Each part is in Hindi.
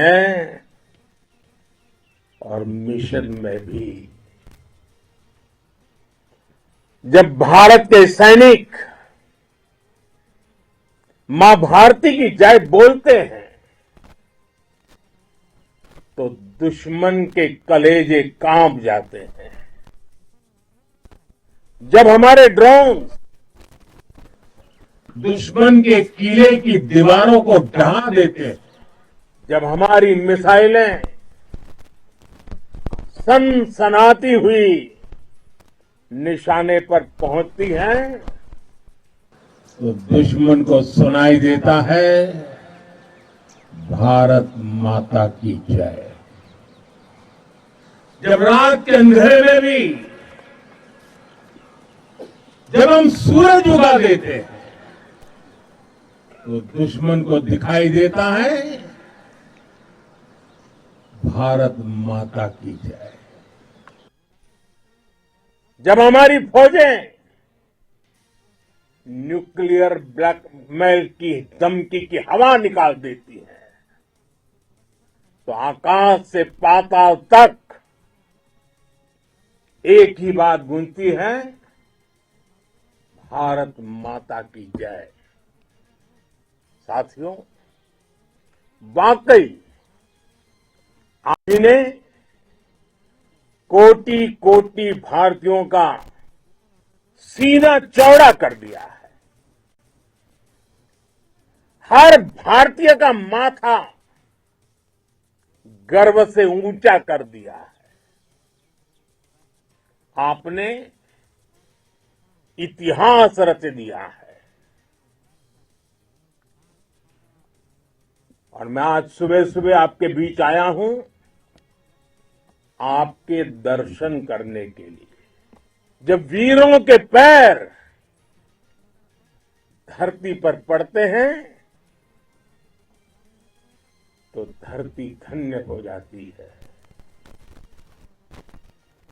हैं और मिशन में भी। जब भारत के सैनिक मां भारती की जय बोलते हैं तो दुश्मन के कलेजे कांप जाते हैं। जब हमारे ड्रोन दुश्मन के किले की दीवारों को ढहा देते हैं, जब हमारी मिसाइलें सनसनाती हुई निशाने पर पहुंचती हैं तो दुश्मन को सुनाई देता है भारत माता की जय। जब रात के अंधेरे में भी जब हम सूरज उगा देते हैं तो दुश्मन को दिखाई देता है भारत माता की जय। जब हमारी फौजें न्यूक्लियर ब्लैकमेल की धमकी की हवा निकाल देती है तो आकाश से पाताल तक एक ही बात गूंजती है, भारत माता की जय। साथियों, वाकई आज ने कोटि कोटि भारतीयों का सीना चौड़ा कर दिया है। हर भारतीय का माथा गर्व से ऊंचा कर दिया है। आपने इतिहास रच दिया है। और मैं आज सुबह सुबह आपके बीच आया हूं आपके दर्शन करने के लिए। जब वीरों के पैर धरती पर पड़ते हैं तो धरती धन्य हो जाती है।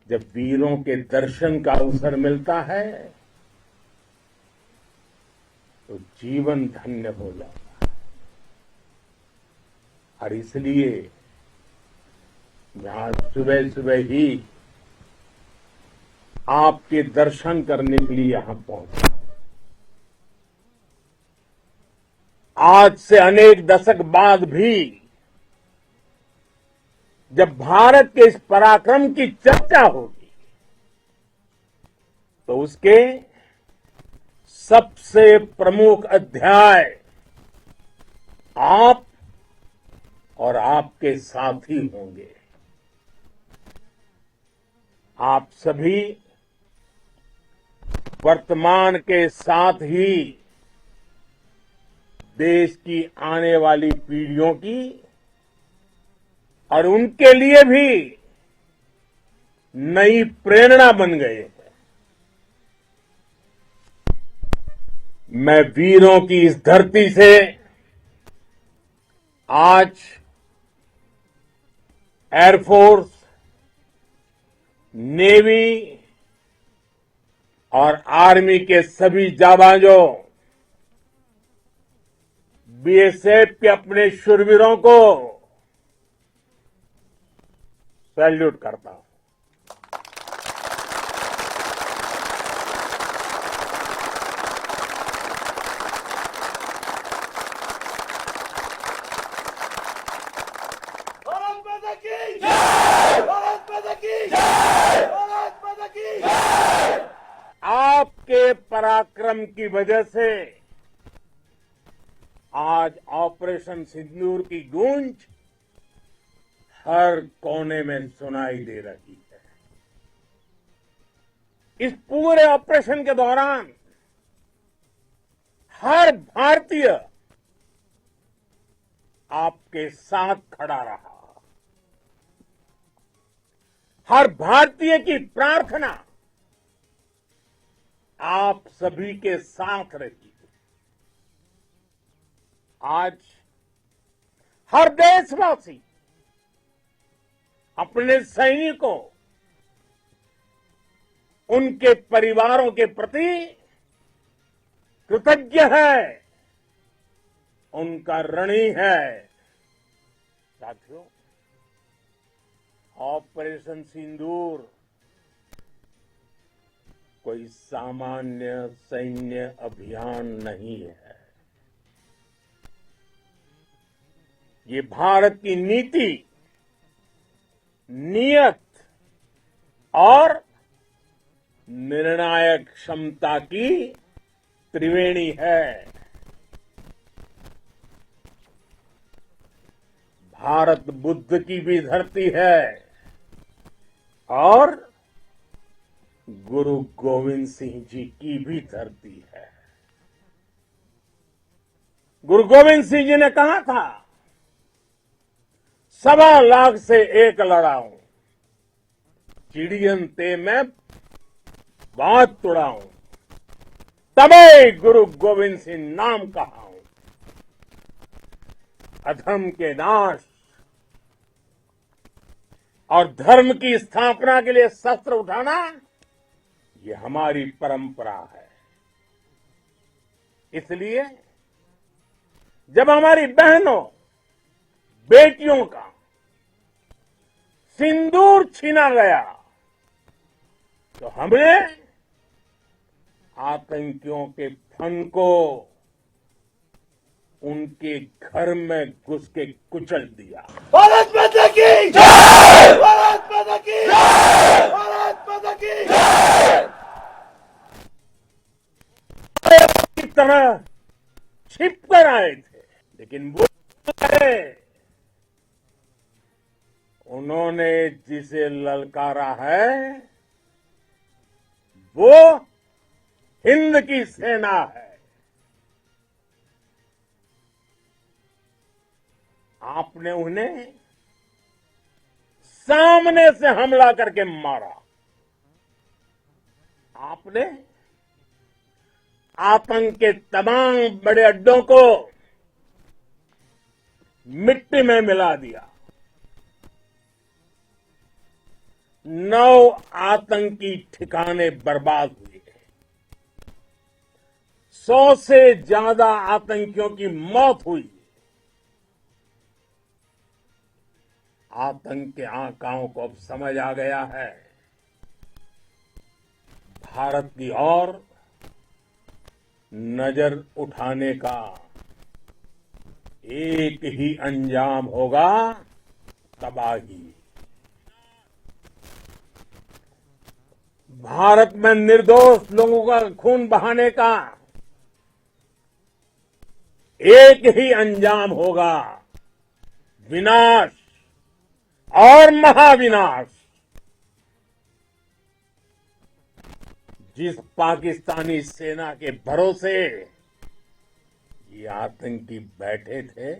जब वीरों के दर्शन का अवसर मिलता है तो जीवन धन्य हो जाता है। और इसलिए मैं आज सुबह सुबह ही आपके दर्शन करने के लिए यहां पहुंचा। आज से अनेक दशक बाद भी जब भारत के इस पराक्रम की चर्चा होगी तो उसके सबसे प्रमुख अध्याय आप और आपके साथी होंगे। आप सभी वर्तमान के साथ ही देश की आने वाली पीढ़ियों की और उनके लिए भी नई प्रेरणा बन गए हैं। मैं वीरों की इस धरती से आज एयरफोर्स, नेवी और आर्मी के सभी जाबाजों, बीएसएफ के अपने शूरवीरों को सैल्यूट करता हूं। भारत माता की जय! भारत माता की जय! भारत माता की जय! आपके पराक्रम की वजह से आज ऑपरेशन सिंदूर की गूंज हर कोने में सुनाई दे रही है। इस पूरे ऑपरेशन के दौरान हर भारतीय आपके साथ खड़ा रहा। हर भारतीय की प्रार्थना आप सभी के साथ रही। आज हर देशवासी अपने सैनिकों, उनके परिवारों के प्रति कृतज्ञ है, उनका ऋणी है। साथियों, ऑपरेशन सिंदूर कोई सामान्य सैन्य अभियान नहीं है। ये भारत की नीति, नियत और निर्णायक क्षमता की त्रिवेणी है। भारत बुद्ध की भी धरती है और गुरु गोविंद सिंह जी की भी धरती है। गुरु गोविंद सिंह जी ने कहा था, 1.25 लाख से एक लड़ाऊं, चिड़ियन ते मैं बात तुड़ाऊं, तबे गुरु गोविंद सिंह नाम कहाऊं। अधर्म के नाश और धर्म की स्थापना के लिए शस्त्र उठाना, ये हमारी परंपरा है। इसलिए जब हमारी बहनों, बेटियों का सिंदूर छीना गया, तो हमने आतंकियों के फन को उनके घर में घुस के कुचल दिया। भारत माता की जय! भारत माता की जय! भारत माता की जय! की तरह छिप कर आए थे, लेकिन वो उन्होंने जिसे ललकारा है वो हिंद की सेना है। आपने उन्हें सामने से हमला करके मारा। आपने आतंक के तमाम बड़े अड्डों को मिट्टी में मिला दिया। 9 आतंकी ठिकाने बर्बाद हुए। 100 से ज्यादा आतंकियों की मौत हुई। आतंक के आकाओं को अब समझ आ गया है, भारत की ओर नजर उठाने का एक ही अंजाम होगा, तबाही। भारत में निर्दोष लोगों का खून बहाने का एक ही अंजाम होगा, विनाश और महाविनाश। जिस पाकिस्तानी सेना के भरोसे ये आतंकी बैठे थे,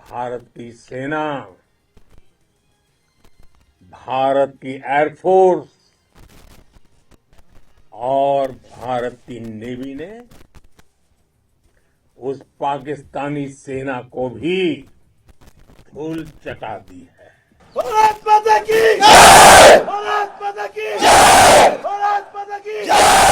भारत की सेना, भारत की एयरफोर्स और भारत की नेवी ने उस पाकिस्तानी सेना को भी धूल चटा दी है। भारत माता की जय! भारत माता की जय! भारत माता की जय!